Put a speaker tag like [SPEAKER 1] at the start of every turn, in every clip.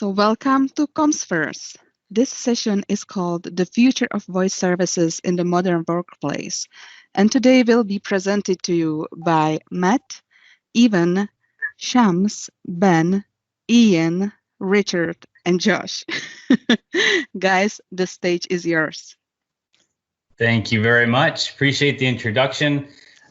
[SPEAKER 1] So welcome to Comes First. This session is called The Future of Voice Services in the Modern Workplace. And today will be presented to you by Matt, Ewan, Shams, Ben, Ian, Richard, and Josh. Guys, the stage is yours.
[SPEAKER 2] Thank you very much. Appreciate the introduction.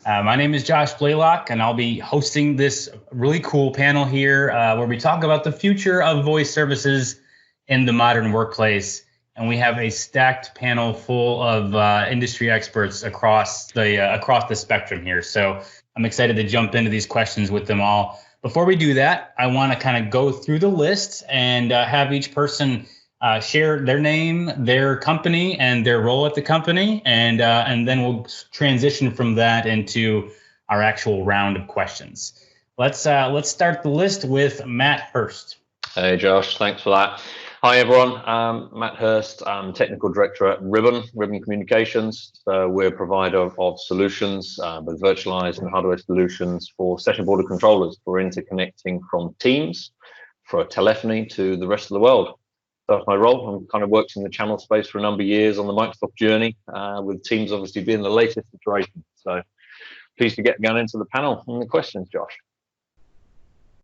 [SPEAKER 2] My name is Josh Blalock, and I'll be hosting this really cool panel here where we talk about the future of voice services in the modern workplace. And we have a stacked panel full of industry experts across the spectrum here. So I'm excited to jump into these questions with them all. Before we do that, I want to kind of go through the list and have each person share their name, their company, and their role at the company, and then we'll transition from that into our actual round of questions. Let's start the list with Matt Hurst.
[SPEAKER 3] Hey Josh, thanks for that. Hi everyone, I'm Matt Hurst. I'm Technical Director at Ribbon Communications. So we're a provider of solutions, with virtualized and hardware solutions for session border controllers for interconnecting from Teams, for telephony to the rest of the world. That's my role. I'm kind of worked in the channel space for a number of years on the Microsoft journey, with Teams obviously being the latest iteration. So pleased to get going into the panel and the questions, Josh.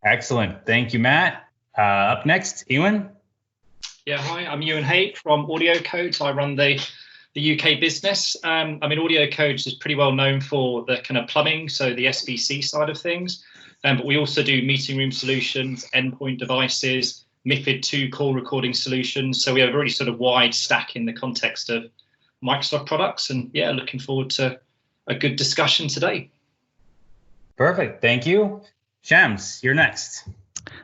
[SPEAKER 2] Excellent. Thank you, Matt. Up next, Ewan.
[SPEAKER 4] Yeah, hi, I'm Ewan Haig from Audio Codes. I run the UK business. Audio Codes is pretty well known for the kind of plumbing, so the SBC side of things. But we also do meeting room solutions, endpoint devices, MiFID II call recording solutions. So we have a really sort of wide stack in the context of Microsoft products. And yeah, looking forward to a good discussion today. Perfect.
[SPEAKER 2] Thank you. Shams, you're next.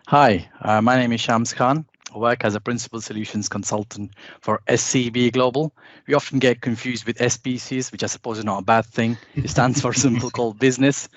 [SPEAKER 5] Hi, my name is Shams Khan. I work as a principal solutions consultant for SCB Global. We often get confused with SBCs, which I suppose is not a bad thing. It stands for Simple Call Business.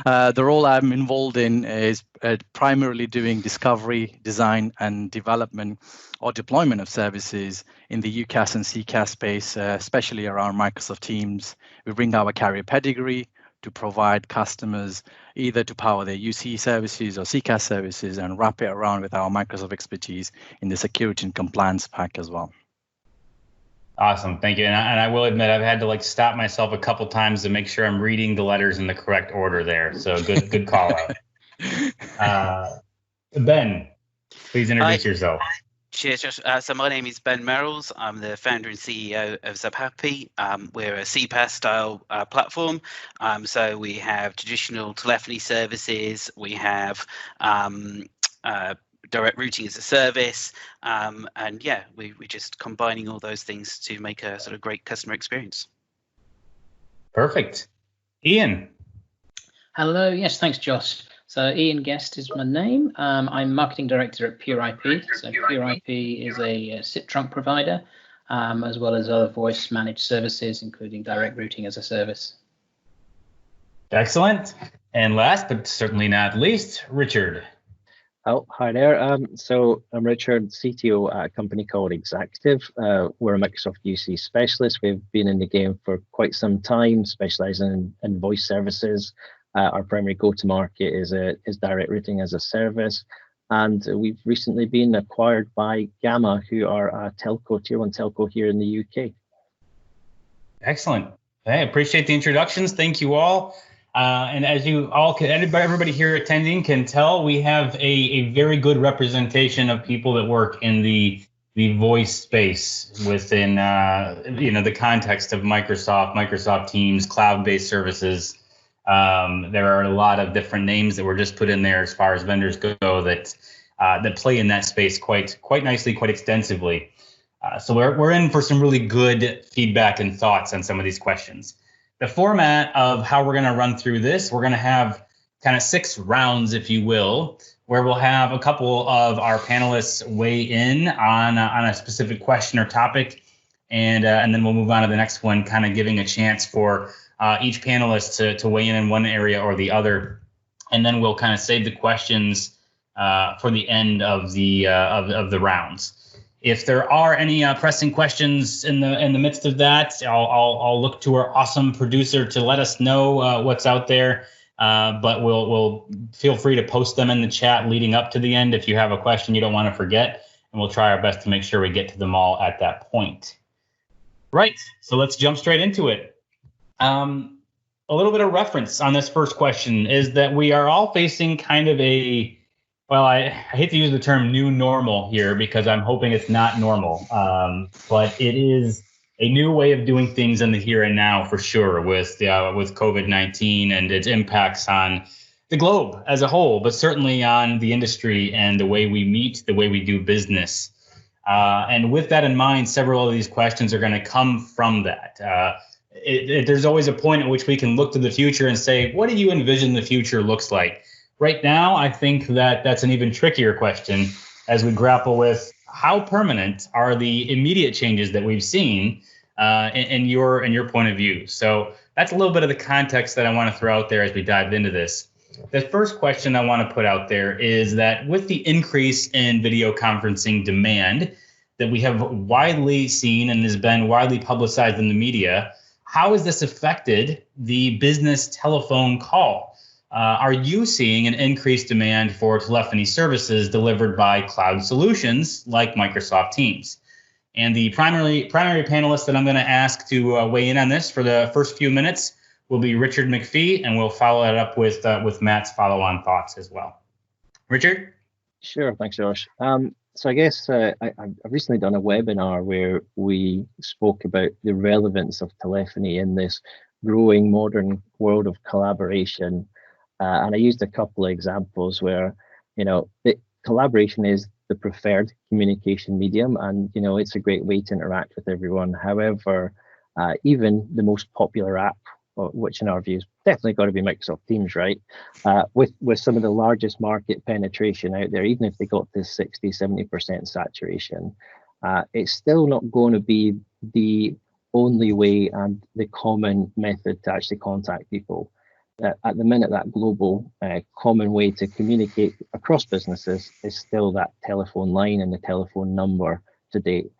[SPEAKER 5] The role I'm involved in is primarily doing discovery, design, and development or deployment of services in the UCaaS and CCaaS space, especially around Microsoft Teams. We bring our carrier pedigree to provide customers either to power their UC services or CCaaS services and wrap it around with our Microsoft expertise in the security and compliance pack as well.
[SPEAKER 2] Awesome, thank you. And I will admit I've had to stop myself a couple times to make sure I'm reading the letters in the correct order there. So good call out. Ben, please introduce yourself.
[SPEAKER 6] Cheers, Josh. So my name is Ben Merrills. I'm the founder and CEO of ZapHappy. We're a CPaaS-style platform. So we have traditional telephony services. We have direct routing as a service. And yeah, we're just combining all those things to make a sort of great customer experience.
[SPEAKER 2] Perfect. Ian.
[SPEAKER 7] Hello. Yes, thanks, Josh. So Ian Guest is my name. I'm marketing director at Pure IP. So Pure IP is a SIP trunk provider, as well as other voice managed services, including direct routing as a service.
[SPEAKER 2] Excellent. And last but certainly not least, Richard.
[SPEAKER 8] Oh, hi there. So I'm Richard, CTO at a company called Executive. We're a Microsoft UC specialist. We've been in the game for quite some time, specializing in voice services. Our primary go-to-market is direct routing as a service, and we've recently been acquired by Gamma, who are a telco, tier 1 telco here in the UK.
[SPEAKER 2] Excellent. I appreciate the introductions. Thank you all. And as you all can, everybody here attending can tell, we have a very good representation of people that work in the voice space within the context of Microsoft Teams, cloud-based services. There are a lot of different names that were just put in there as far as vendors go that play in that space quite nicely, quite extensively. So we're in for some really good feedback and thoughts on some of these questions. The format of how we're going to run through this, we're going to have kind of 6 rounds, if you will, where we'll have a couple of our panelists weigh in on a specific question or topic, and then we'll move on to the next one, kind of giving a chance for each panelist to weigh in one area or the other, and then we'll kind of save the questions for the end of the rounds. If there are any pressing questions in the midst of that, I'll look to our awesome producer to let us know what's out there. But we'll feel free to post them in the chat leading up to the end if you have a question you don't want to forget. and we'll try our best to make sure we get to them all at that point. Right, so let's jump straight into it. A little bit of reference on this first question is that we are all facing kind of a, well, I hate to use the term new normal here because I'm hoping it's not normal, but it is a new way of doing things in the here and now for sure with COVID-19 and its impacts on the globe as a whole, but certainly on the industry and the way we meet, the way we do business. And with that in mind, several of these questions are going to come from that. There's always a point at which we can look to the future and say, what do you envision the future looks like? Right now, I think that that's an even trickier question as we grapple with how permanent are the immediate changes that we've seen in your point of view. So that's a little bit of the context that I want to throw out there as we dive into this. The first question I want to put out there is that with the increase in video conferencing demand that we have widely seen and has been widely publicized in the media, how has this affected the business telephone call? Are you seeing an increased demand for telephony services delivered by cloud solutions like Microsoft Teams? And the primary panelist that I'm going to ask to weigh in on this for the first few minutes will be Richard McPhee, and we'll follow it up with Matt's follow-on thoughts as well. Richard?
[SPEAKER 8] Sure, thanks, Josh. So I guess I've recently done a webinar where we spoke about the relevance of telephony in this growing modern world of collaboration. And I used a couple of examples where, the collaboration is the preferred communication medium, and, it's a great way to interact with everyone. However, even the most popular app, which in our view is definitely got to be Microsoft Teams, right? With some of the largest market penetration out there, even if they got to 60, 70% saturation, it's still not going to be the only way and the common method to actually contact people. At the minute, that global common way to communicate across businesses is still that telephone line and the telephone number to date.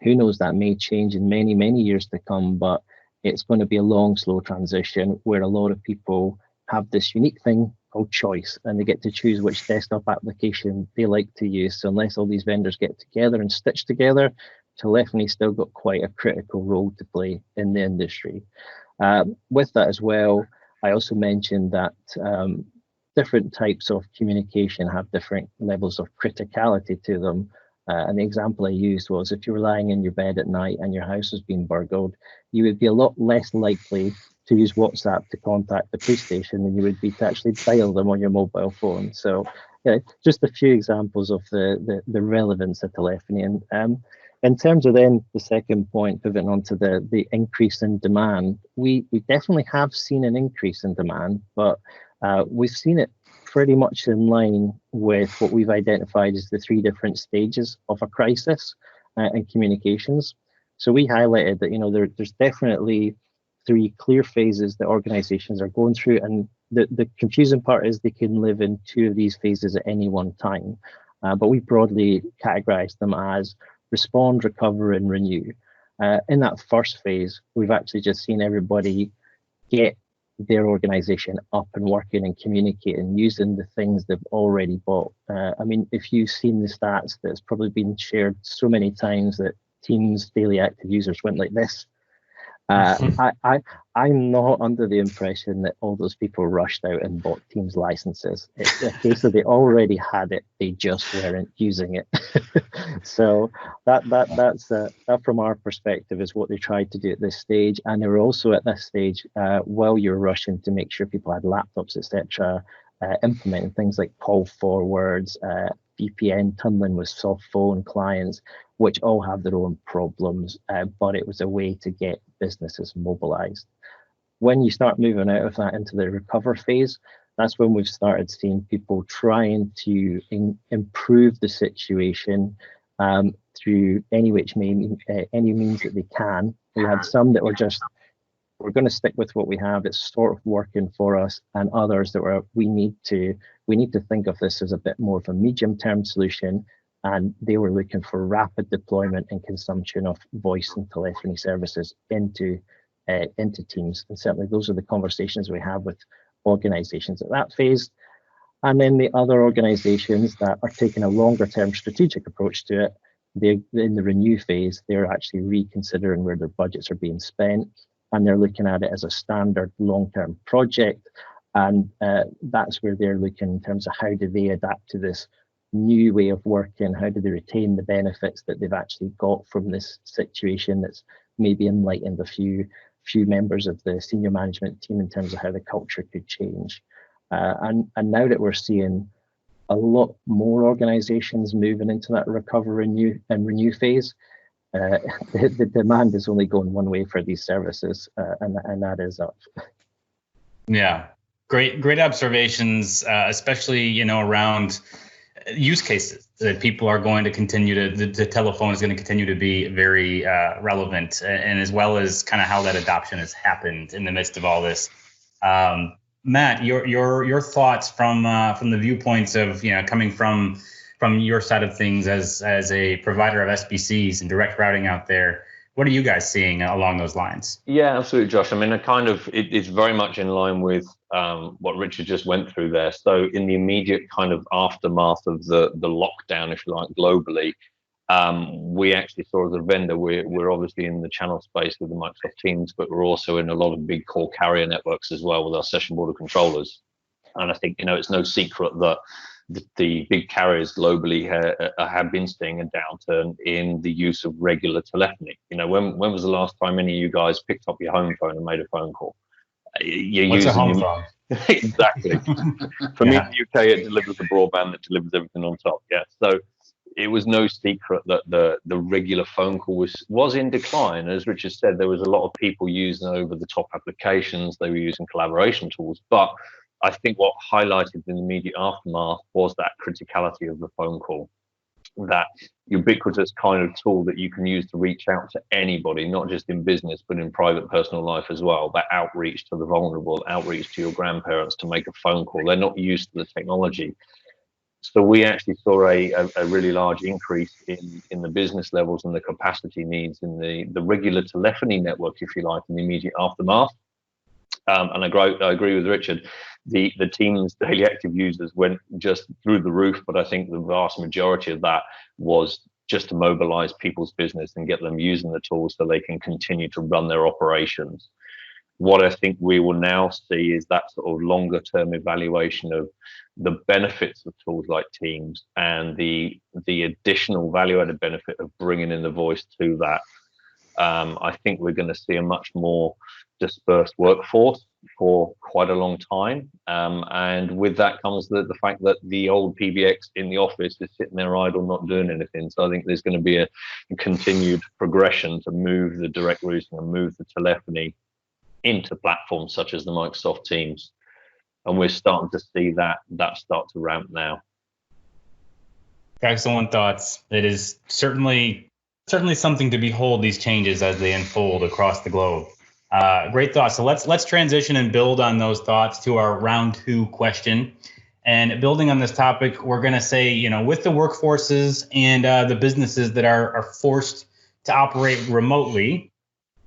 [SPEAKER 8] Who knows, that may change in many, many years to come, but it's going to be a long, slow transition where a lot of people have this unique thing called choice, and they get to choose which desktop application they like to use. So unless all these vendors get together and stitch together, telephony's still got quite a critical role to play in the industry. With that as well, I also mentioned that different types of communication have different levels of criticality to them. And the example I used was if you were lying in your bed at night and your house has been burgled, you would be a lot less likely to use WhatsApp to contact the police station than you would be to actually dial them on your mobile phone. So just a few examples of the relevance of telephony. And in terms of then the second point, pivoting onto the increase in demand, we definitely have seen an increase in demand, but we've seen it pretty much in line with what we've identified as the three different stages of a crisis in communications. So we highlighted that there's definitely three clear phases that organizations are going through, and the confusing part is they can live in two of these phases at any one time, but we broadly categorize them as respond, recover, and renew. In that first phase, we've actually just seen everybody get their organization up and working and communicating using the things they've already bought. I mean, if you've seen the stats that's probably been shared so many times that Teams daily active users went like this, I'm not under the impression that all those people rushed out and bought Teams licenses. It's a case of they already had it, they just weren't using it. So that's from our perspective is what they tried to do at this stage. And they were also at this stage, while you're rushing to make sure people had laptops, etc., implementing things like call forwards, VPN tunneling with soft phone clients, which all have their own problems, but it was a way to get businesses mobilized. When you start moving out of that into the recover phase, that's when we've started seeing people trying to improve the situation through any means that they can. We had some that were just, we're going to stick with what we have, it's sort of working for us, and others that were, we need to think of this as a bit more of a medium-term solution, and they were looking for rapid deployment and consumption of voice and telephony services into Teams. And certainly those are the conversations we have with organizations at that phase. And then the other organizations that are taking a longer term strategic approach to it, They, in the renew phase, they're actually reconsidering where their budgets are being spent, and they're looking at it as a standard long-term project. And that's where they're looking in terms of how do they adapt to this new way of working, how do they retain the benefits that they've actually got from this situation that's maybe enlightened a few members of the senior management team in terms of how the culture could change. And now that we're seeing a lot more organizations moving into that recover, renew phase, the demand is only going one way for these services, and that is up.
[SPEAKER 2] Yeah, great observations, especially around use cases that people are going to continue to. The telephone is going to continue to be very relevant, and as well as kind of how that adoption has happened in the midst of all this. Matt, your thoughts from the viewpoints of coming from your side of things as a provider of SBCs and direct routing out there. What are you guys seeing along those lines?
[SPEAKER 3] Yeah, absolutely, Josh. I mean, it's very much in line with what Richard just went through there. So in the immediate kind of aftermath of the lockdown, if you like, globally, we actually saw as a vendor, we're obviously in the channel space with the Microsoft Teams, but we're also in a lot of big core carrier networks as well with our session border controllers. And I think, it's no secret that the big carriers globally have been seeing a downturn in the use of regular telephony. When was the last time any of you guys picked up your home phone and made a phone call?
[SPEAKER 2] What's a home phone?
[SPEAKER 3] Exactly. For me in the UK, it delivers the broadband that delivers everything on top. Yeah. So it was no secret that the regular phone call was in decline. As Richard said, there was a lot of people using over-the-top applications. They were using collaboration tools. But I think what highlighted in the immediate aftermath was that criticality of the phone call, that ubiquitous kind of tool that you can use to reach out to anybody, not just in business, but in private personal life as well. That outreach to the vulnerable, outreach to your grandparents to make a phone call. They're not used to the technology. So we actually saw a really large increase in the business levels and the capacity needs in the regular telephony network, if you like, in the immediate aftermath. And I agree with Richard. The Teams daily active users went just through the roof, but I think the vast majority of that was just to mobilize people's business and get them using the tools so they can continue to run their operations. What I think we will now see is that sort of longer term evaluation of the benefits of tools like Teams and the additional value added benefit of bringing in the voice to that. I think we're going to see a much more dispersed workforce for quite a long time. And with that comes the fact that the old PBX in the office is sitting there idle, not doing anything. So I think there's going to be a continued progression to move the direct routing and move the telephony into platforms such as the Microsoft Teams. And we're starting to see that start to ramp now.
[SPEAKER 2] Excellent thoughts. It is certainly something to behold, these changes as they unfold across the globe. Great thoughts. So let's transition and build on those thoughts to our round 2 question. And building on this topic, we're going to say, with the workforces and the businesses that are forced to operate remotely,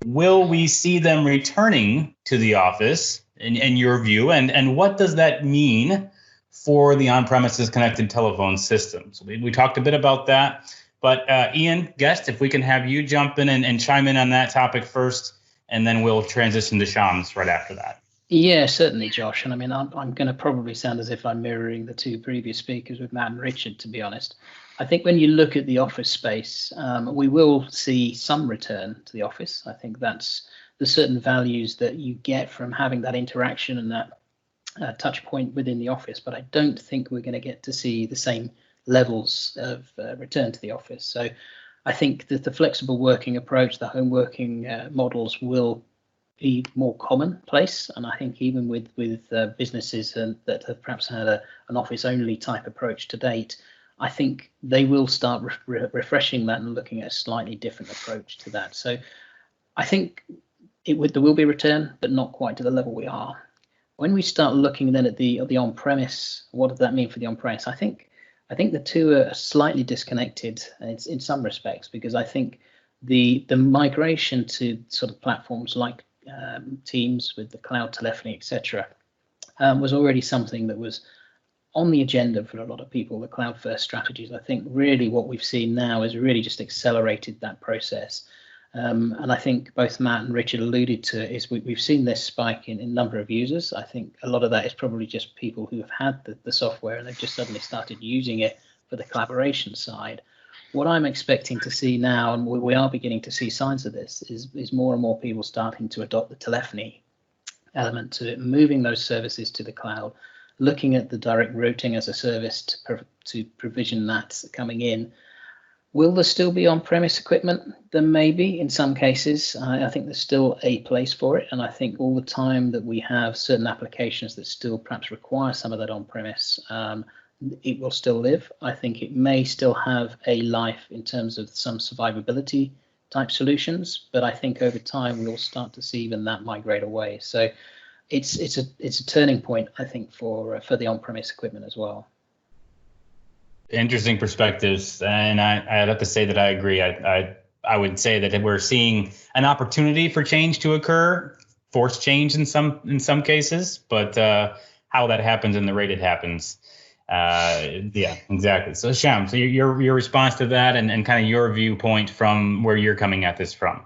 [SPEAKER 2] will we see them returning to the office in your view? And what does that mean for the on-premises connected telephone systems? We talked a bit about that. But Ian, guest, if we can have you jump in and chime in on that topic first, and then we'll transition to Shams right after that.
[SPEAKER 7] Yeah, certainly, Josh. And I mean, I'm going to probably sound as if I'm mirroring the 2 previous speakers with Matt and Richard, to be honest. I think when you look at the office space, we will see some return to the office. I think that's the certain values that you get from having that interaction and that touch point within the office. But I don't think we're going to get to see the same levels of return to the office. So I think that the flexible working approach, the home working models will be more commonplace. And I think even with businesses that have perhaps had an office only type approach to date, I think they will start refreshing that and looking at a slightly different approach to that. So I think there will be a return, but not quite to the level we are. When we start looking then at the on-premise, what does that mean for the on-premise? I think the 2 are slightly disconnected in some respects, because I think the migration to sort of platforms like Teams with the cloud telephony, etc., was already something that was on the agenda for a lot of people, the cloud first strategies. I think really what we've seen now is really just accelerated that process. And I think both Matt and Richard alluded to is we've seen this spike in number of users. I think a lot of that is probably just people who have had the software and they've just suddenly started using it for the collaboration side. What I'm expecting to see now, and we are beginning to see signs of this, is more and more people starting to adopt the telephony element to it, moving those services to the cloud, looking at the direct routing as a service to provision that coming in. Will there still be on-premise equipment? There may be in some cases. I think there's still a place for it. And I think all the time that we have certain applications that still perhaps require some of that on-premise, it will still live. I think it may still have a life in terms of some survivability type solutions, but I think over time we'll start to see even that migrate away. So it's a turning point, I think, for the on-premise equipment as well.
[SPEAKER 2] Interesting perspectives, and I'd have to say that I agree. I would say that we're seeing an opportunity for change to occur, forced change in some cases, but how that happens and the rate it happens, yeah, exactly. So Sham, so your response to that and kind of your viewpoint from where you're coming at this from.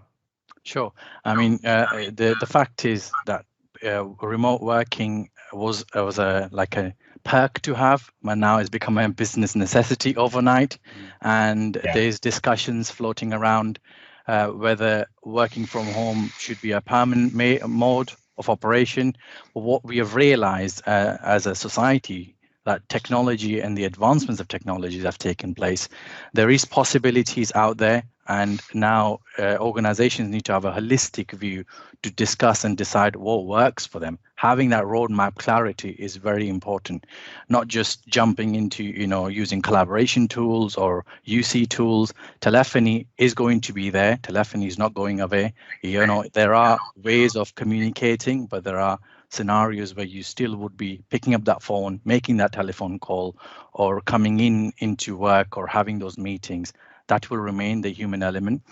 [SPEAKER 5] Sure. I mean, the fact is that remote working was like a perk to have, but now it's become a business necessity overnight. And there's discussions floating around whether working from home should be a permanent mode of operation. But what we have realized as a society, that technology and the advancements of technologies have taken place, there is possibilities out there. And now organizations need to have a holistic view to discuss and decide what works for them. Having that roadmap clarity is very important, not just jumping into, using collaboration tools or UC tools. Telephony is going to be there. Telephony is not going away. There are ways of communicating, but there are scenarios where you still would be picking up that phone, making that telephone call, or coming into work or having those meetings. That will remain the human element.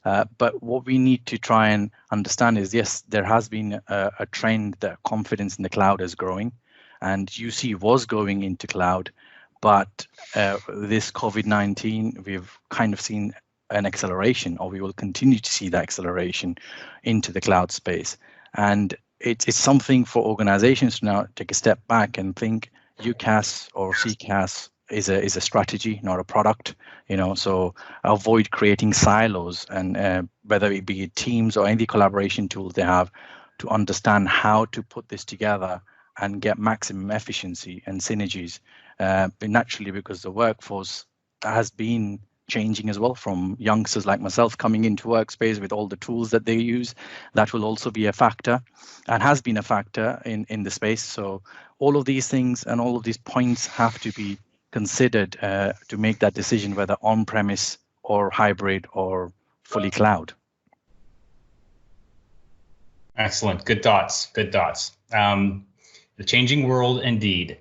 [SPEAKER 5] But what we need to try and understand is, yes, there has been a trend that confidence in the cloud is growing, and UC was going into cloud. But this COVID-19, we've kind of seen an acceleration, or we will continue to see that acceleration into the cloud space. And it's something for organizations to now take a step back and think UCaaS or CCaaS is a strategy, not a product. So avoid creating silos, and whether it be Teams or any collaboration tools they have, to understand how to put this together and get maximum efficiency and synergies. But naturally, because the workforce has been changing as well, from youngsters like myself coming into workspace with all the tools that they use, that will also be a factor and has been a factor in the space. So all of these things and all of these points have to be considered to make that decision, whether on-premise or hybrid or fully cloud.
[SPEAKER 2] Excellent. Good thoughts. The changing world indeed.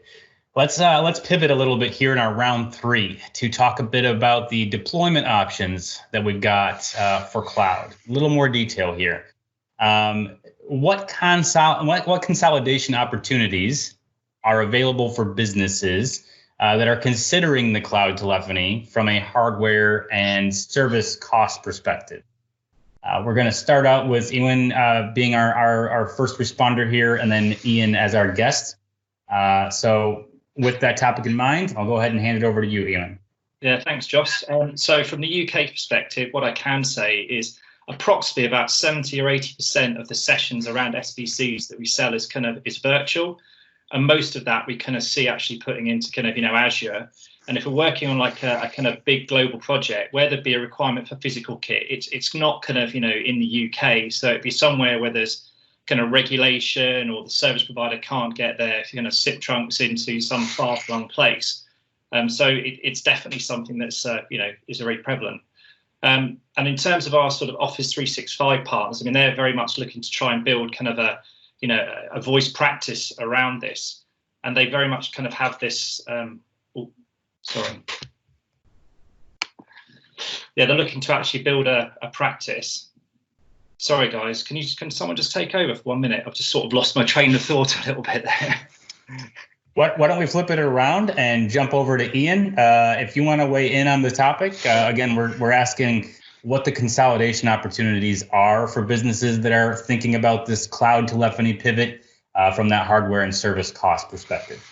[SPEAKER 2] Let's pivot a little bit here in our round 3 to talk a bit about the deployment options that we've got for cloud. A little more detail here. What consolidation opportunities are available for businesses that are considering the cloud telephony from a hardware and service cost perspective? We're going to start out with Ewan being our first responder here, and then Ian as our guest. So with that topic in mind, I'll go ahead and hand it over to you, Ewan.
[SPEAKER 4] Yeah, thanks, Josh. So from the UK perspective, what I can say is approximately about 70 or 80% of the sessions around SBCs that we sell is virtual. And most of that we kind of see actually putting into Azure. And if we're working on like a kind of big global project where there'd be a requirement for physical kit, it's not in the UK. So it'd be somewhere where there's kind of regulation, or the service provider can't get their SIP trunks into some far-flung place. So it's definitely something that's is very prevalent. And in terms of our sort of Office 365 partners, I mean, they're very much looking to try and build kind of a voice practice around this, and they very much kind of have this. They're looking to actually build a practice. Sorry, guys, can someone just take over for 1 minute? I've just sort of lost my train of thought a little bit there.
[SPEAKER 2] Why don't we flip it around and jump over to Ian? If you want to weigh in on the topic, again, we're asking what the consolidation opportunities are for businesses that are thinking about this cloud telephony pivot from that hardware and service cost perspective.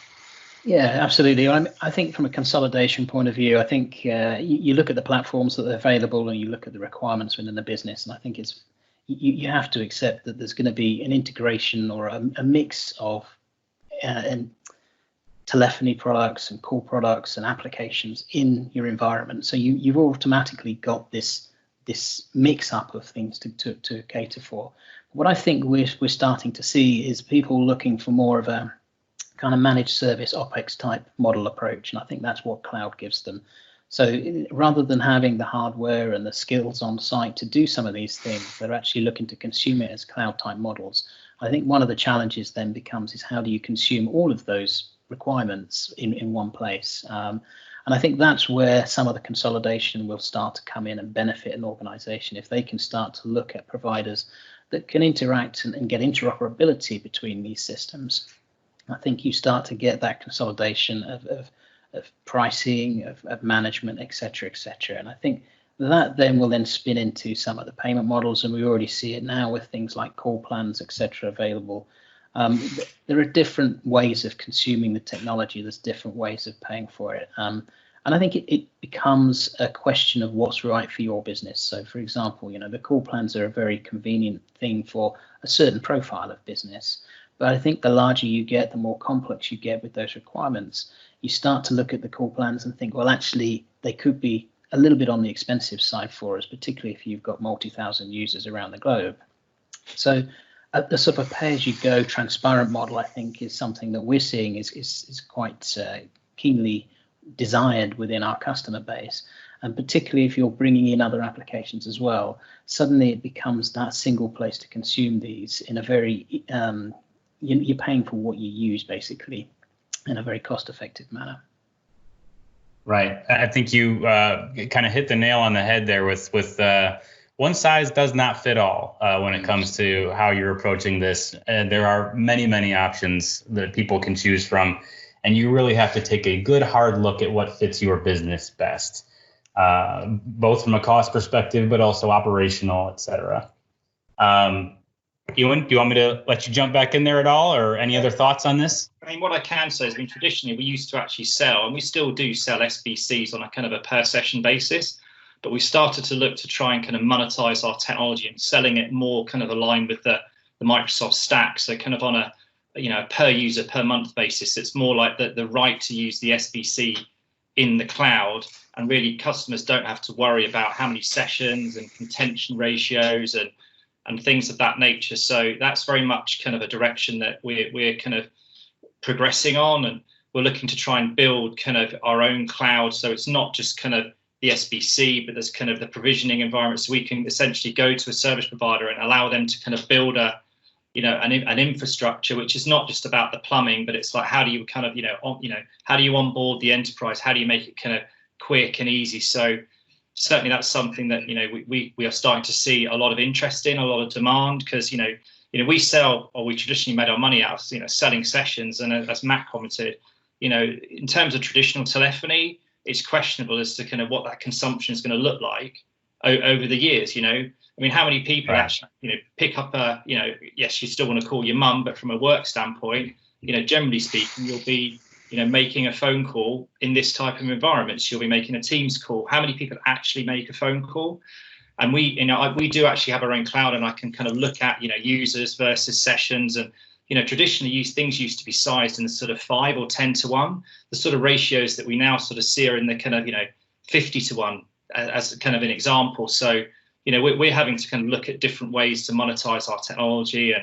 [SPEAKER 7] Yeah, absolutely. I think from a consolidation point of view, I think you look at the platforms that are available and you look at the requirements within the business, and I think it's you have to accept that there's going to be an integration or a mix of telephony products and call products and applications in your environment. So you've automatically got this mix up of things to cater for. What I think we're starting to see is people looking for more of a kind of managed service OpEx type model approach, and I think that's what cloud gives them. So rather than having the hardware and the skills on site to do some of these things, they're actually looking to consume it as cloud type models. I think one of the challenges then becomes is how do you consume all of those requirements in one place? And I think that's where some of the consolidation will start to come in and benefit an organization if they can start to look at providers that can interact and get interoperability between these systems. I think you start to get that consolidation of pricing, of management, et cetera, et cetera. And I think that then will then spin into some of the payment models, and we already see it now with things like call plans, et cetera, available. There are different ways of consuming the technology. There's different ways of paying for it. And I think it becomes a question of what's right for your business. So, for example, the call plans are a very convenient thing for a certain profile of business. But I think the larger you get, the more complex you get with those requirements. You start to look at the call plans and think, well, actually, they could be a little bit on the expensive side for us, particularly if you've got multi-thousand users around the globe. So the sort of a pay-as-you-go transparent model, I think, is something that we're seeing is quite keenly desired within our customer base. And particularly if you're bringing in other applications as well, suddenly it becomes that single place to consume these in a very, you're paying for what you use, basically, in a very cost-effective manner.
[SPEAKER 2] Right. I think you kind of hit the nail on the head there with one size does not fit all when it comes to how you're approaching this. There are many, many options that people can choose from, and you really have to take a good hard look at what fits your business best, both from a cost perspective, but also operational, et cetera. Ewan, do you want me to let you jump back in there at all, or any other thoughts on this?
[SPEAKER 4] I mean, what I can say is, traditionally we used to actually sell, and we still do sell SBCs on a kind of a per session basis, but we started to look to try and kind of monetize our technology and selling it more kind of aligned with the Microsoft stack. So kind of on a per user per month basis. It's more like the right to use the SBC in the cloud, and really customers don't have to worry about how many sessions and contention ratios and things of that nature. So that's very much kind of a direction that we're kind of progressing on, and we're looking to try and build kind of our own cloud. So it's not just kind of the SBC, but there's kind of the provisioning environment. So we can essentially go to a service provider and allow them to kind of build an infrastructure, which is not just about the plumbing, but it's like, how do you kind of, how do you onboard the enterprise? How do you make it kind of quick and easy? So certainly that's something that, we are starting to see a lot of interest in, a lot of demand, because, we sell, or we traditionally made our money out of, selling sessions. And as Matt commented, in terms of traditional telephony, it's questionable as to kind of what that consumption is going to look like over the years. I mean, how many people actually, pick up yes, you still want to call your mum, but from a work standpoint, generally speaking, you'll be, making a phone call in this type of environment. So you'll be making a Teams call. How many people actually make a phone call? And we do actually have our own cloud, and I can kind of look at, users versus sessions. And, traditionally things used to be sized in the sort of 5 or 10 to 1. The sort of ratios that we now sort of see are in the kind of, 50 to 1 as kind of an example. So, we're having to kind of look at different ways to monetize our technology,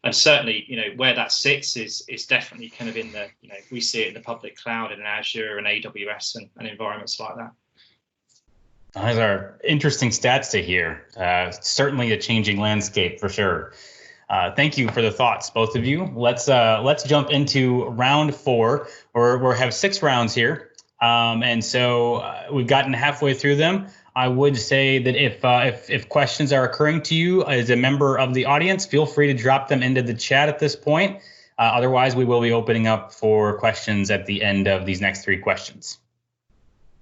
[SPEAKER 4] and certainly, where that sits is definitely kind of in the, we see it in the public cloud, in Azure and AWS and environments like that.
[SPEAKER 2] Those are interesting stats to hear. Certainly a changing landscape for sure. Thank you for the thoughts, both of you. Let's jump into round 4. We have 6 rounds here, and so we've gotten halfway through them. I would say that if questions are occurring to you as a member of the audience, feel free to drop them into the chat at this point. Otherwise, we will be opening up for questions at the end of these next 3 questions.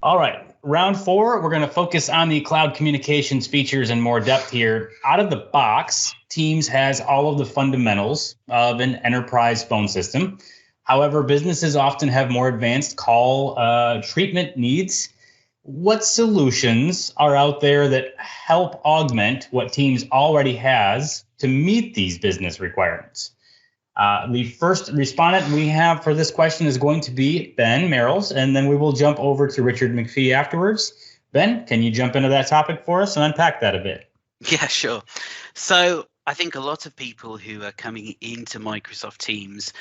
[SPEAKER 2] All right, round 4, we're going to focus on the cloud communications features in more depth here. Out of the box, Teams has all of the fundamentals of an enterprise phone system. However, businesses often have more advanced call treatment needs. What solutions are out there that help augment what Teams already has to meet these business requirements? The first respondent we have for this question is going to be Ben Merrills, and then we will jump over to Richard McPhee afterwards. Ben, can you jump into that topic for us and unpack that a bit?
[SPEAKER 6] Yeah, sure. So I think a lot of people who are coming into Microsoft Teams,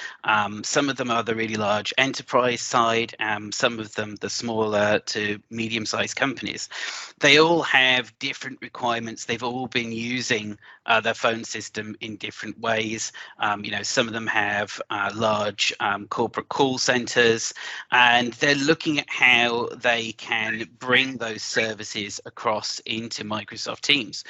[SPEAKER 6] some of them are the really large enterprise side, some of them the smaller to medium-sized companies. They all have different requirements. They've all been using their phone system in different ways. Some of them have large corporate call centers, and they're looking at how they can bring those services across into Microsoft Teams.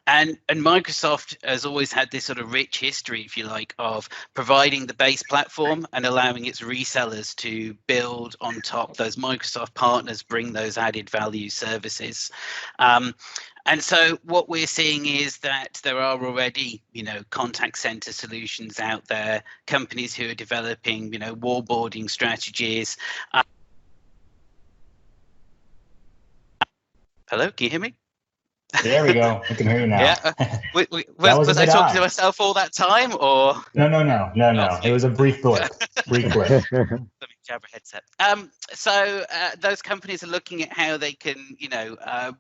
[SPEAKER 6] And Microsoft has always had this sort of rich history, if you like, of providing the base platform and allowing its resellers to build on top. Those Microsoft partners bring those added value services. And so what we're seeing is that there are already, contact center solutions out there, companies who are developing, wallboarding strategies. Hello, can you hear me?
[SPEAKER 2] There we go. I can hear you now.
[SPEAKER 6] Yeah. Was I talking to myself all that time, or?
[SPEAKER 2] No. It was a brief blip.
[SPEAKER 6] Let me grab a headset. So those companies are looking at how they can,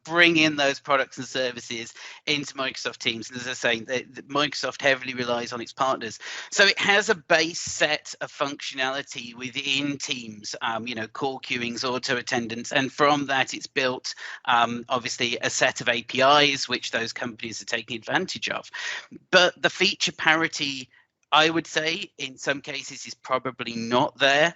[SPEAKER 6] bring in those products and services into Microsoft Teams. And as I say, Microsoft heavily relies on its partners. So it has a base set of functionality within Teams, call queuings, auto attendance, and from that it's built, obviously, a set of APIs which those companies are taking advantage of. But the feature parity, I would say, in some cases is probably not there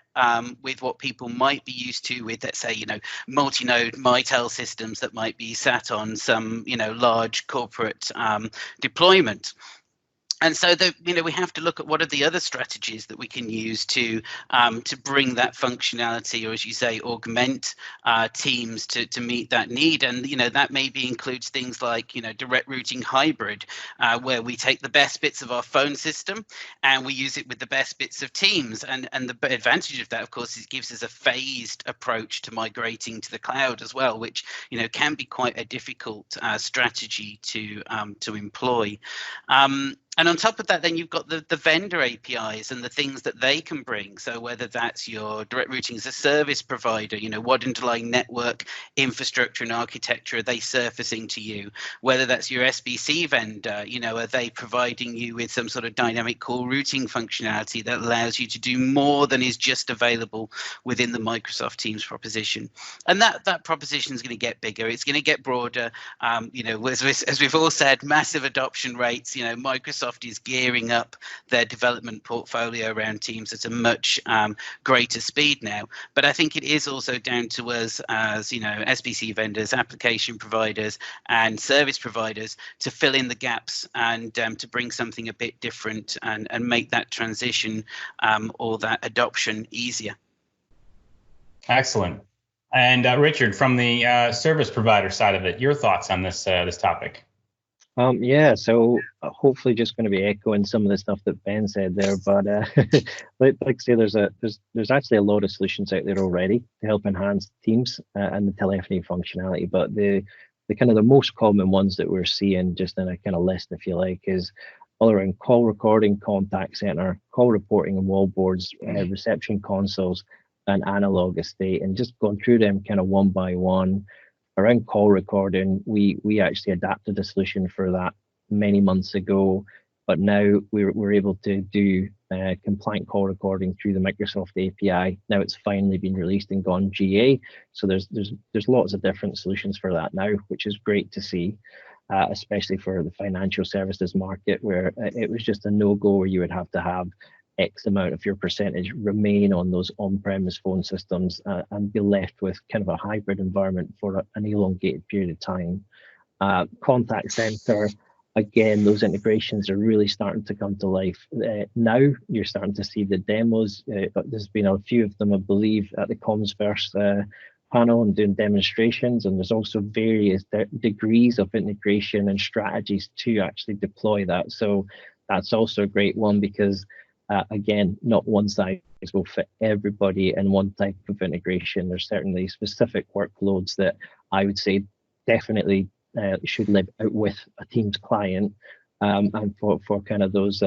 [SPEAKER 6] with what people might be used to with, let's say, multi-node Mitel systems that might be sat on some, large corporate deployment. And so, we have to look at what are the other strategies that we can use to bring that functionality, or as you say, augment Teams to meet that need. And that maybe includes things like direct routing hybrid, where we take the best bits of our phone system and we use it with the best bits of Teams. And the advantage of that, of course, is it gives us a phased approach to migrating to the cloud as well, which can be quite a difficult strategy to employ. And on top of that, then you've got the vendor APIs and the things that they can bring. So whether that's your direct routing as a service provider, what underlying network infrastructure and architecture are they surfacing to you? Whether that's your SBC vendor, are they providing you with some sort of dynamic call routing functionality that allows you to do more than is just available within the Microsoft Teams proposition? And that proposition is going to get bigger. It's going to get broader. As we've all said, massive adoption rates. Microsoft is gearing up their development portfolio around Teams at a much greater speed now. But I think it is also down to us as SBC vendors, application providers, and service providers to fill in the gaps and to bring something a bit different and make that transition or that adoption easier.
[SPEAKER 2] Excellent. And Richard, from the service provider side of it, your thoughts on this topic?
[SPEAKER 8] So hopefully just going to be echoing some of the stuff that Ben said there, but like I say, there's actually a lot of solutions out there already to help enhance Teams and the telephony functionality. But the kind of the most common ones that we're seeing, just in a kind of list, if you like, is all around call recording, contact center, call reporting and wallboards, reception consoles, and analog estate, and just going through them kind of one by one. Around call recording, we actually adapted a solution for that many months ago, but now we're able to do compliant call recording through the Microsoft API. Now it's finally been released and gone GA. So there's lots of different solutions for that now, which is great to see, especially for the financial services market, where it was just a no-go where you would have to have X amount of your percentage remain on those on-premise phone systems and be left with kind of a hybrid environment for an elongated period of time. Contact center, again, those integrations are really starting to come to life. Now you're starting to see the demos. There's been a few of them, I believe, at the ComsVerse panel and doing demonstrations, and there's also various degrees of integration and strategies to actually deploy that. So that's also a great one because, again, not one size will fit everybody in one type of integration. There's certainly specific workloads that I would say definitely should live out with a Teams client, and for kind of those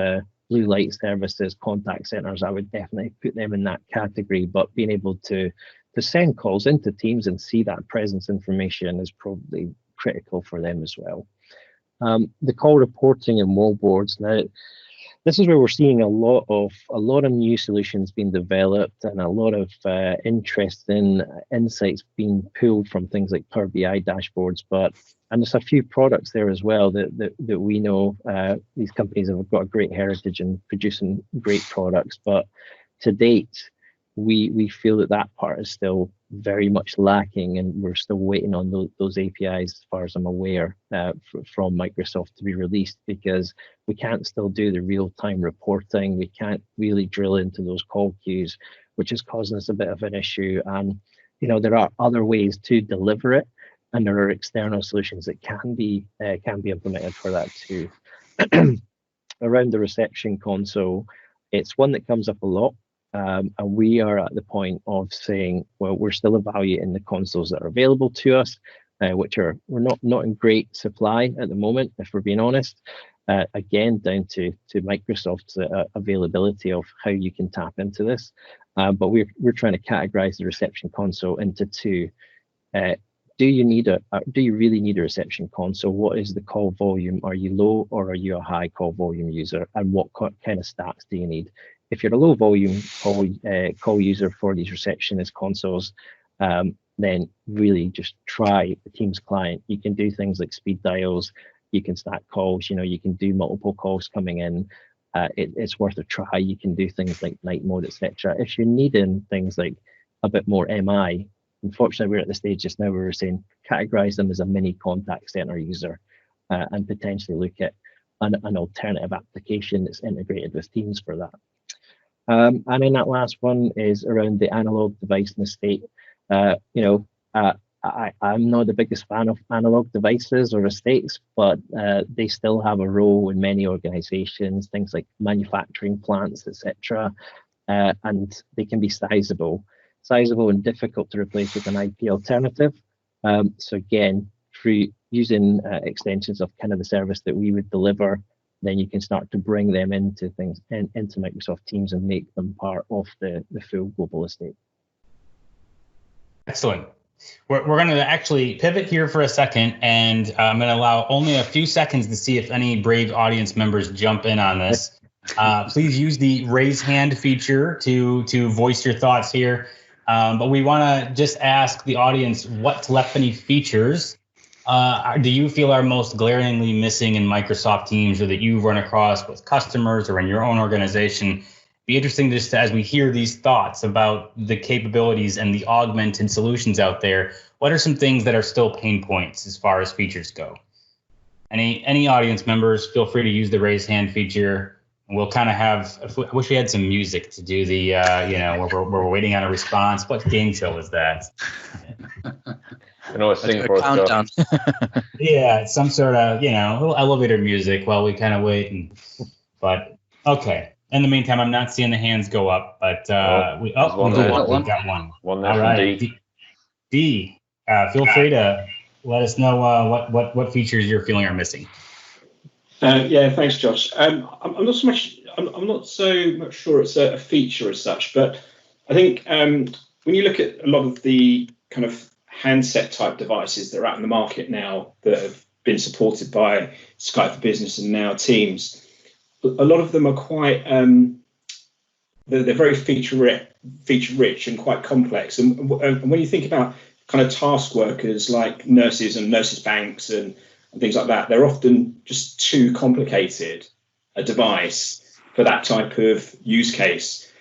[SPEAKER 8] blue light services, contact centers, I would definitely put them in that category. But being able to send calls into Teams and see that presence information is probably critical for them as well. The call reporting and wallboards. Now, this is where we're seeing a lot of new solutions being developed and a lot of interesting insights being pulled from things like Power BI dashboards. And there's a few products there as well that we know these companies have got a great heritage in producing great products. But to date, we feel that part is still very much lacking, and we're still waiting on those APIs, as far as I'm aware, from Microsoft to be released, because we can't still do the real-time reporting. We can't really drill into those call queues, which is causing us a bit of an issue. And there are other ways to deliver it, and there are external solutions that can be implemented for that too. Around the reception console, it's one that comes up a lot. And we are at the point of saying, well, we're still evaluating the consoles that are available to us, which we're not in great supply at the moment, if we're being honest. Again, down to Microsoft's availability of how you can tap into this. But we're trying to categorize the reception console into two. Do you really need a reception console? What is the call volume? Are you low or are you a high call volume user? And what kind of stats do you need? If you're a low volume call user for these receptionist consoles, then really just try the Teams client. You can do things like speed dials, you can stack calls, you can do multiple calls coming in. It's worth a try. You can do things like night mode, etc. If you're needing things like a bit more MI, unfortunately, we're at the stage just now where we're saying categorize them as a mini contact center user, and potentially look at an alternative application that's integrated with Teams for that. And then that last one is around the analog device and estate. I'm not the biggest fan of analog devices or estates, but they still have a role in many organizations, things like manufacturing plants, etc. And they can be sizable and difficult to replace with an IP alternative. So again, through using extensions of kind of the service that we would deliver, then you can start to bring them into Microsoft Teams and make them part of the full global estate.
[SPEAKER 2] Excellent. We're going to actually pivot here for a second, and I'm going to allow only a few seconds to see if any brave audience members jump in on this. Please use the raise hand feature to voice your thoughts here. But we want to just ask the audience, what telephony features do you feel are most glaringly missing in Microsoft Teams, or that you've run across with customers or in your own organization? Be interesting just as we hear these thoughts about the capabilities and the augmented solutions out there. What are some things that are still pain points as far as features go? Any audience members, feel free to use the raise hand feature. We'll kind of have, I wish we had some music to do the, we're waiting on a response. What game show is that?
[SPEAKER 3] Sing for
[SPEAKER 5] countdown.
[SPEAKER 2] Yeah, some sort of, little elevator music while we kind of wait. But okay. In the meantime, I'm not seeing the hands go up, but we've got one.
[SPEAKER 3] One there.
[SPEAKER 2] All right. D, feel free to let us know what features you're feeling are missing.
[SPEAKER 9] Yeah, thanks, Josh. I'm not so much sure it's a feature as such, but I think when you look at a lot of the kind of handset type devices that are out in the market now that have been supported by Skype for Business and now Teams, a lot of them are quite they're very feature rich and quite complex. And when you think about kind of task workers like nurses and nurses' banks and things like that, they're often just too complicated a device for that type of use case.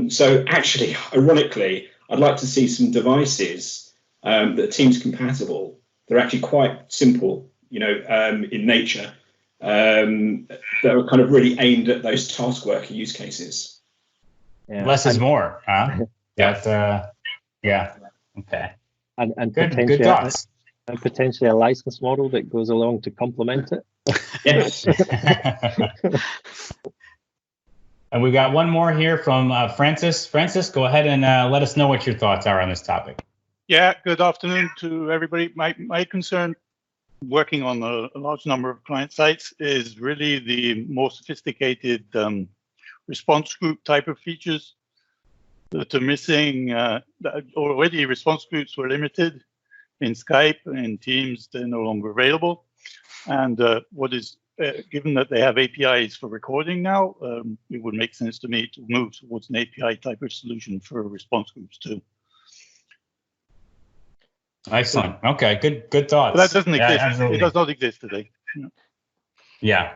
[SPEAKER 9] So actually, ironically, I'd like to see some devices that are Teams compatible. They're actually quite simple, in nature, that are kind of really aimed at those task worker use cases.
[SPEAKER 8] Yeah.
[SPEAKER 2] Less is more, huh?
[SPEAKER 9] Yeah.
[SPEAKER 2] Yeah. Okay.
[SPEAKER 8] And
[SPEAKER 2] Good
[SPEAKER 8] potentially,
[SPEAKER 2] thoughts.
[SPEAKER 8] and potentially a license model that goes along to complement it.
[SPEAKER 2] Yes. And we've got one more here from Francis. Francis, go ahead and let us know what your thoughts are on this topic.
[SPEAKER 10] Yeah, good afternoon to everybody. My concern working on a large number of client sites is really the more sophisticated response group type of features that are missing. Already response groups were limited in Skype and in Teams, they're no longer available. And given that they have APIs for recording now, it would make sense to me to move towards an API type of solution for response groups too.
[SPEAKER 2] Excellent. Okay, good thoughts.
[SPEAKER 10] But that doesn't exist.
[SPEAKER 2] Absolutely.
[SPEAKER 10] It does not exist today.
[SPEAKER 2] Yeah.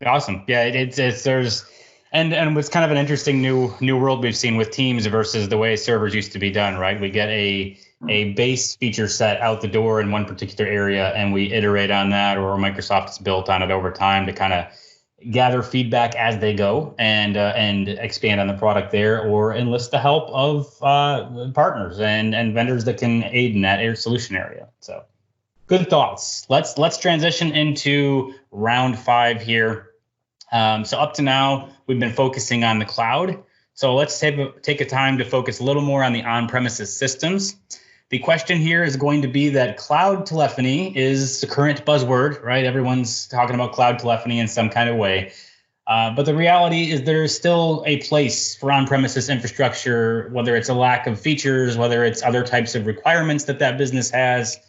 [SPEAKER 2] Awesome. Yeah, it's there's and what's kind of an interesting new world we've seen with Teams versus the way servers used to be done, right? We get a base feature set out the door in one particular area, and we iterate on that, or Microsoft has built on it over time to kind of gather feedback as they go and expand on the product there, or enlist the help of partners and vendors that can aid in that solution area. So good thoughts. Let's transition into round 5 here. So up to now, we've been focusing on the cloud. So let's take a time to focus a little more on the on-premises systems. The question here is going to be that cloud telephony is the current buzzword, right? Everyone's talking about cloud telephony in some kind of way. But the reality is there's still a place for on-premises infrastructure, whether it's a lack of features, whether it's other types of requirements that business has.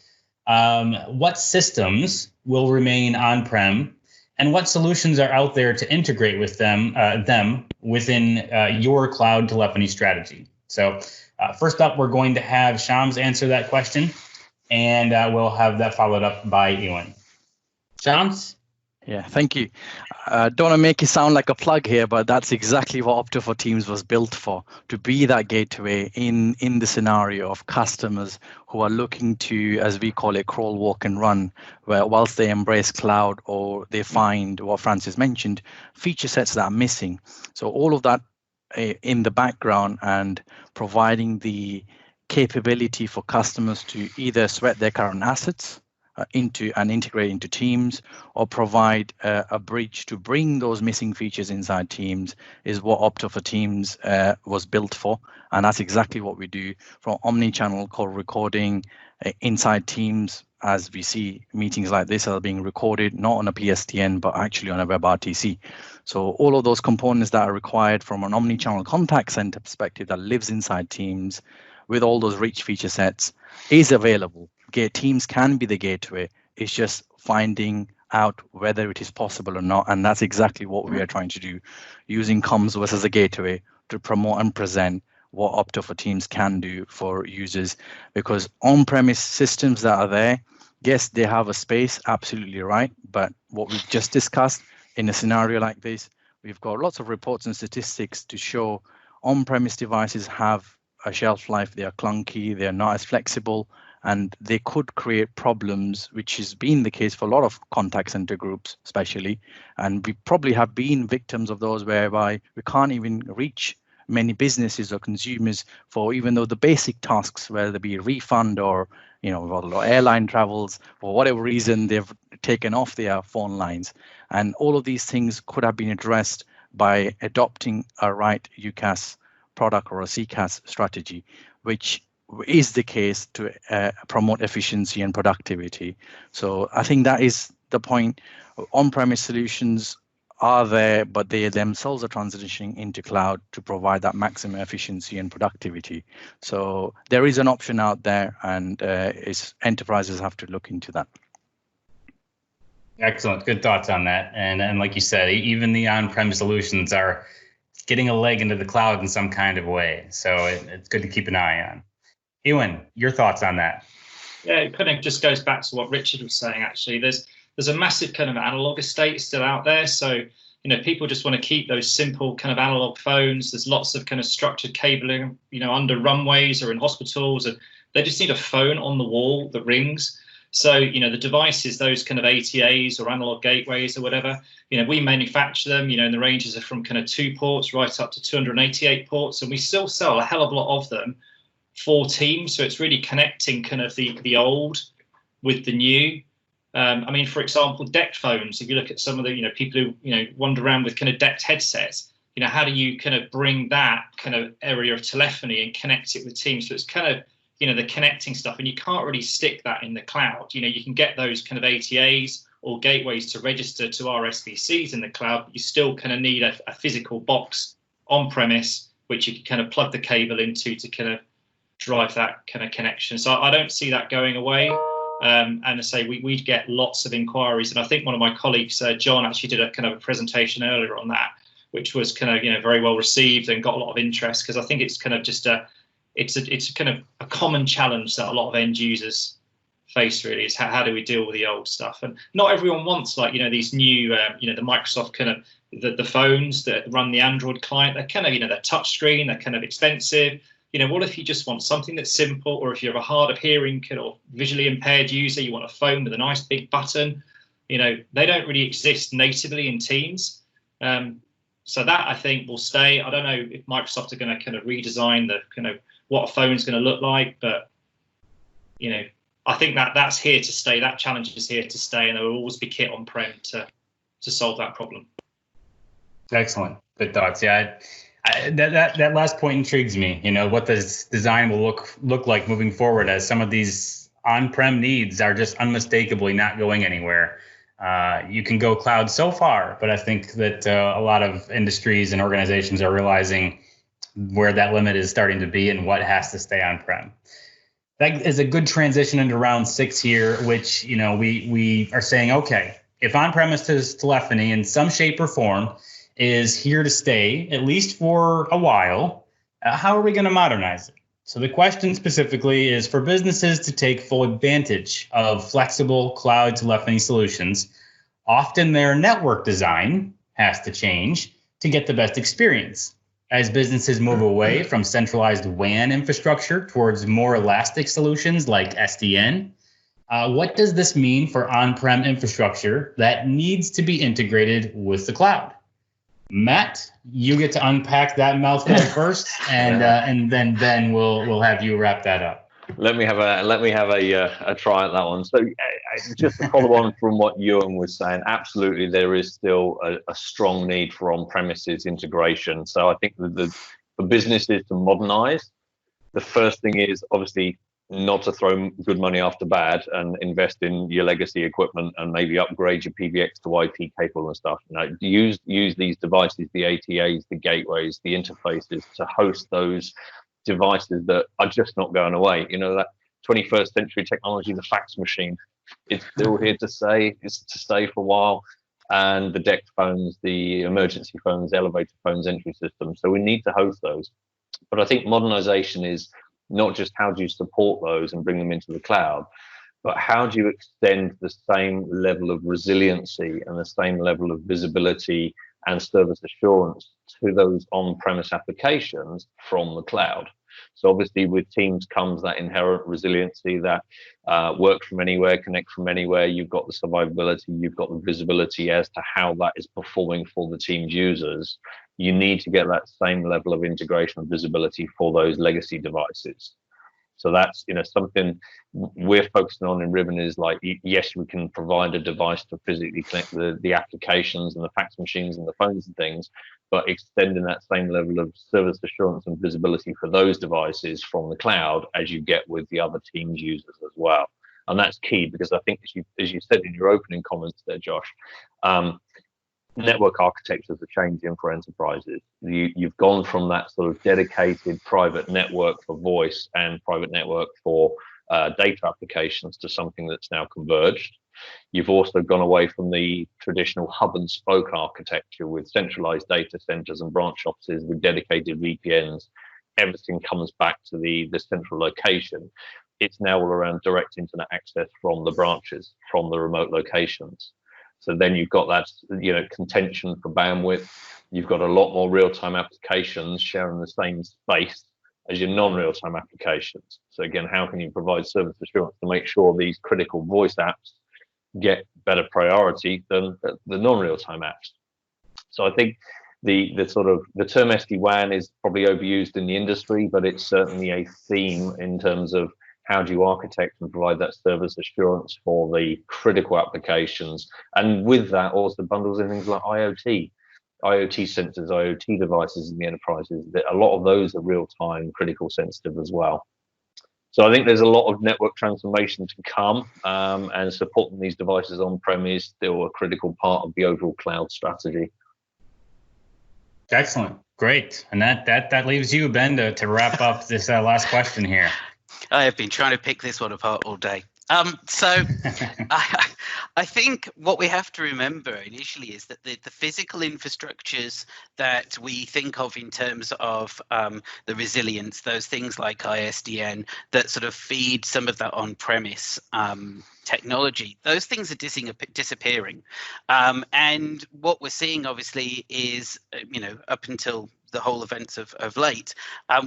[SPEAKER 2] What systems will remain on-prem, and what solutions are out there to integrate with them within your cloud telephony strategy? So first up, we're going to have Shams answer that question, and we'll have that followed up by Ewan. Shams?
[SPEAKER 5] Yeah, thank you. Don't want to make it sound like a plug here, but that's exactly what Opta for Teams was built for, to be that gateway in the scenario of customers who are looking to, as we call it, crawl, walk, and run, where whilst they embrace cloud or they find what Francis mentioned, feature sets that are missing. So all of that in the background and providing the capability for customers to either sweat their current assets into and integrate into Teams, or provide a bridge to bring those missing features inside Teams is what Opta for Teams was built for. And that's exactly what we do from omni-channel call recording inside Teams. As we see meetings like this are being recorded, not on a PSTN, but actually on a WebRTC. So all of those components that are required from an omni-channel contact center perspective that lives inside Teams with all those rich feature sets is available. Teams can be the gateway. It's just finding out whether it is possible or not. And that's exactly what we are trying to do, using comms as a gateway to promote and present what Opta for Teams can do for users. Because on-premise systems that are there, yes, they have a space, absolutely right. But what we've just discussed in a scenario like this, we've got lots of reports and statistics to show on-premise devices have a shelf life. They are clunky, they're not as flexible, and they could create problems, which has been the case for a lot of contact center groups, especially. And we probably have been victims of those whereby we can't even reach many businesses or consumers for even though the basic tasks, whether they be a refund or, airline travels, for whatever reason, they've taken off their phone lines. And all of these things could have been addressed by adopting a right UCaaS product or a CCaaS strategy, which is the case to promote efficiency and productivity. So I think that is the point. On-premise solutions are there, but they themselves are transitioning into cloud to provide that maximum efficiency and productivity. So there is an option out there, and enterprises have to look into that.
[SPEAKER 2] Excellent. Good thoughts on that. And like you said, even the on-prem solutions are getting a leg into the cloud in some kind of way. So it's good to keep an eye on. Ewan, your thoughts on that?
[SPEAKER 4] Yeah, it kind of just goes back to what Richard was saying, actually. There's a massive kind of analog estate still out there. So, people just want to keep those simple kind of analog phones. There's lots of kind of structured cabling, under runways or in hospitals. And they just need a phone on the wall that rings. So, the devices, those kind of ATAs or analog gateways or whatever, we manufacture them, and the ranges are from kind of 2 ports right up to 288 ports. And we still sell a hell of a lot of them for Teams. So it's really connecting kind of the old with the new. For example, decked phones, if you look at some of the, people who, wander around with kind of decked headsets, how do you kind of bring that kind of area of telephony and connect it with Teams? So it's kind of, the connecting stuff, and you can't really stick that in the cloud. You can get those kind of ATAs or gateways to register to our SBCs in the cloud, but you still kind of need a physical box on premise, which you can kind of plug the cable into to kind of drive that kind of connection. So I don't see that going away. And I say we'd get lots of inquiries, and I think one of my colleagues, John, actually did a kind of a presentation earlier on that, which was kind of very well received and got a lot of interest, because I think it's kind of just it's kind of a common challenge that a lot of end users face, really, is how do we deal with the old stuff. And not everyone wants these new the Microsoft kind of the phones that run the Android client. They're kind of they're touch screen, they're kind of expensive. What if you just want something that's simple, or if you're a hard of hearing or visually impaired user, you want a phone with a nice big button. They don't really exist natively in Teams. So that, I think, will stay. I don't know if Microsoft are going to kind of redesign the kind of what a phone's going to look like, but I think that's here to stay. That challenge is here to stay, and there will always be kit on-prem to solve that problem.
[SPEAKER 2] Excellent, good thoughts. Yeah, that last point intrigues me. What this design will look like moving forward, as some of these on-prem needs are just unmistakably not going anywhere. You can go cloud so far, but I think that a lot of industries and organizations are realizing where that limit is starting to be and what has to stay on-prem. That is a good transition into round 6 here, which we are saying, okay, if on-premises telephony in some shape or form is here to stay, at least for a while, how are we going to modernize it? So the question specifically is for businesses to take full advantage of flexible cloud telephony solutions. Often their network design has to change to get the best experience. As businesses move away from centralized WAN infrastructure towards more elastic solutions like SDN, what does this mean for on-prem infrastructure that needs to be integrated with the cloud? Matt, you get to unpack that mouthful first, and then Ben will have you wrap that up.
[SPEAKER 3] Let me have a try at that one. So just to follow on from what Ewan was saying, absolutely there is still a strong need for on-premises integration. So I think for businesses to modernize, the first thing is obviously not to throw good money after bad and invest in your legacy equipment and maybe upgrade your PBX to IP capable and stuff. Use these devices, the ATAs, the gateways, the interfaces to host those devices that are just not going away. That 21st century technology, the fax machine, it's still here to stay. It's to stay for a while. And the decked phones, the emergency phones, elevator phones, entry systems. So we need to host those. But I think modernization is not just how do you support those and bring them into the cloud, but how do you extend the same level of resiliency and the same level of visibility and service assurance to those on-premise applications from the cloud. So obviously with Teams comes that inherent resiliency, that work from anywhere, connect from anywhere. You've got the survivability, you've got the visibility as to how that is performing for the Teams users. You need to get that same level of integration and visibility for those legacy devices. So that's something we're focusing on in Ribbon is like, yes, we can provide a device to physically connect the applications and the fax machines and the phones and things, but extending that same level of service assurance and visibility for those devices from the cloud as you get with the other Teams users as well. And that's key because I think as you said in your opening comments there, Josh, network architectures are changing for enterprises. You've gone from that sort of dedicated private network for voice and private network for data applications to something that's now converged. You've also gone away from the traditional hub and spoke architecture with centralized data centers and branch offices with dedicated VPNs. Everything comes back to the central location. It's now all around direct internet access from the branches, from the remote locations. So then you've got that, contention for bandwidth. You've got a lot more real-time applications sharing the same space as your non-real-time applications. So again, how can you provide service assurance to make sure these critical voice apps get better priority than the non-real-time apps? So I think the term SD-WAN is probably overused in the industry, but it's certainly a theme in terms of how do you architect and provide that service assurance for the critical applications. And with that also bundles in things like IoT sensors, IoT devices in the enterprises. A lot of those are real-time, critical, sensitive as well. So I think there's a lot of network transformation to come, and supporting these devices on-prem is still a critical part of the overall cloud strategy.
[SPEAKER 2] Excellent. Great. And that leaves you, Ben, to wrap up this last question here.
[SPEAKER 6] I have been trying to pick this one apart all day. So I think what we have to remember initially is that the physical infrastructures that we think of in terms of the resilience, those things like ISDN that sort of feed some of that on-premise technology, those things are disappearing. And what we're seeing obviously is, up until the whole events of late,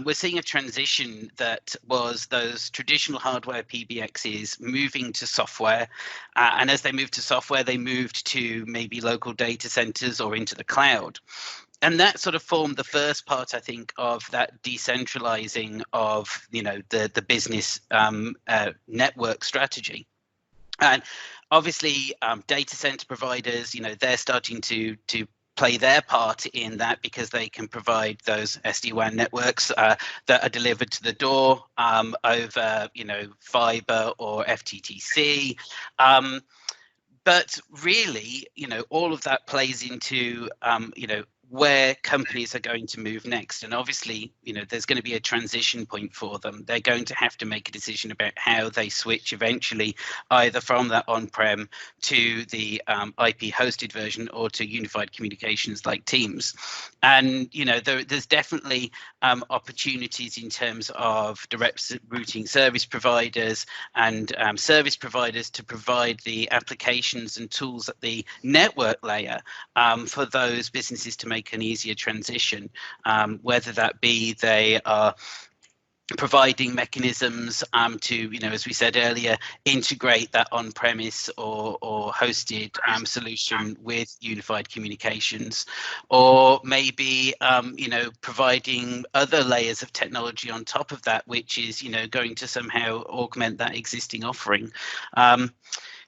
[SPEAKER 6] we're seeing a transition that was those traditional hardware PBXs moving to software. And as they moved to software, they moved to maybe local data centers or into the cloud. And that sort of formed the first part, I think, of that decentralizing of, the business network strategy. And obviously, data center providers, they're starting to play their part in that because they can provide those SD-WAN networks that are delivered to the door over, fiber or FTTC. But really, all of that plays into, where companies are going to move next. And obviously, there's going to be a transition point for them. They're going to have to make a decision about how they switch eventually, either from that on-prem to the IP hosted version or to unified communications like Teams. And, there's definitely opportunities in terms of direct routing service providers and service providers to provide the applications and tools at the network layer for those businesses to make an easier transition, whether that be they are providing mechanisms to, as we said earlier, integrate that on-premise or hosted solution with unified communications, or maybe, providing other layers of technology on top of that, which is, going to somehow augment that existing offering.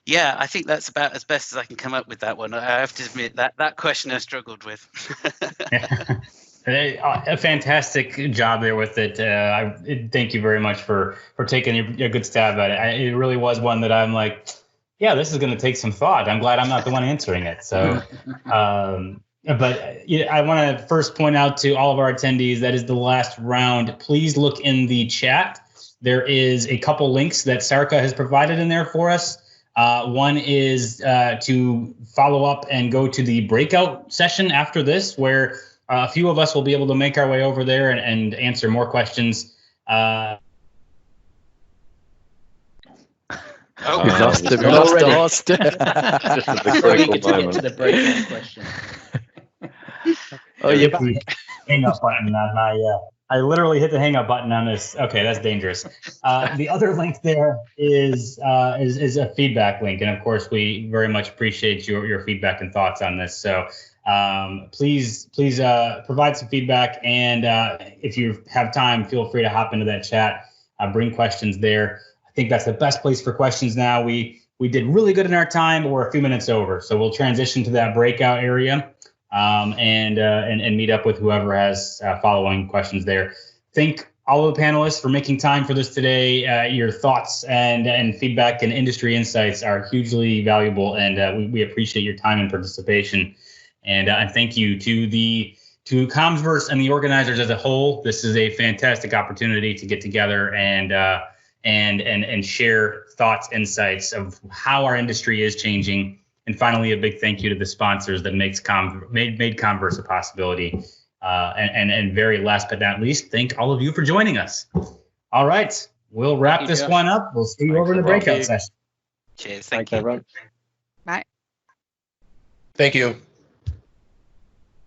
[SPEAKER 6] Yeah, I think that's about as best as I can come up with that one. I have to admit that question I struggled with.
[SPEAKER 2] A fantastic job there with it. Thank you very much for taking a good stab at it. It really was one that I'm like, yeah, this is going to take some thought. I'm glad I'm not the one answering it. So, but I want to first point out to all of our attendees, that is the last round. Please look in the chat. There is a couple links that Sarka has provided in there for us. One is to follow up and go to the breakout session after this, where a few of us will be able to make our way over there and answer more questions.
[SPEAKER 5] We lost the host.
[SPEAKER 3] Just at the critical moment.
[SPEAKER 7] To the breakout question.
[SPEAKER 2] Oh, yeah. Hang up button on my. I literally hit the hang up button on this. Okay, that's dangerous. The other link there is a feedback link, and of course, we very much appreciate your feedback and thoughts on this. So please provide some feedback, and if you have time, feel free to hop into that chat. Bring questions there. I think that's the best place for questions now. We did really good in our time, but we're a few minutes over, so we'll transition to that breakout area. And meet up with whoever has following questions there. Thank all of the panelists for making time for this today. Your thoughts and feedback and industry insights are hugely valuable, and we appreciate your time and participation. And thank you to Commsverse and the organizers as a whole. This is a fantastic opportunity to get together and share thoughts, insights of how our industry is changing. And finally, a big thank you to the sponsors that made Commsverse a possibility. And very last but not least, thank all of you for joining us. All right, we'll wrap this one up. We'll see you over in the breakout session.
[SPEAKER 6] Cheers. Thank you.
[SPEAKER 1] Bye.
[SPEAKER 11] Thank you.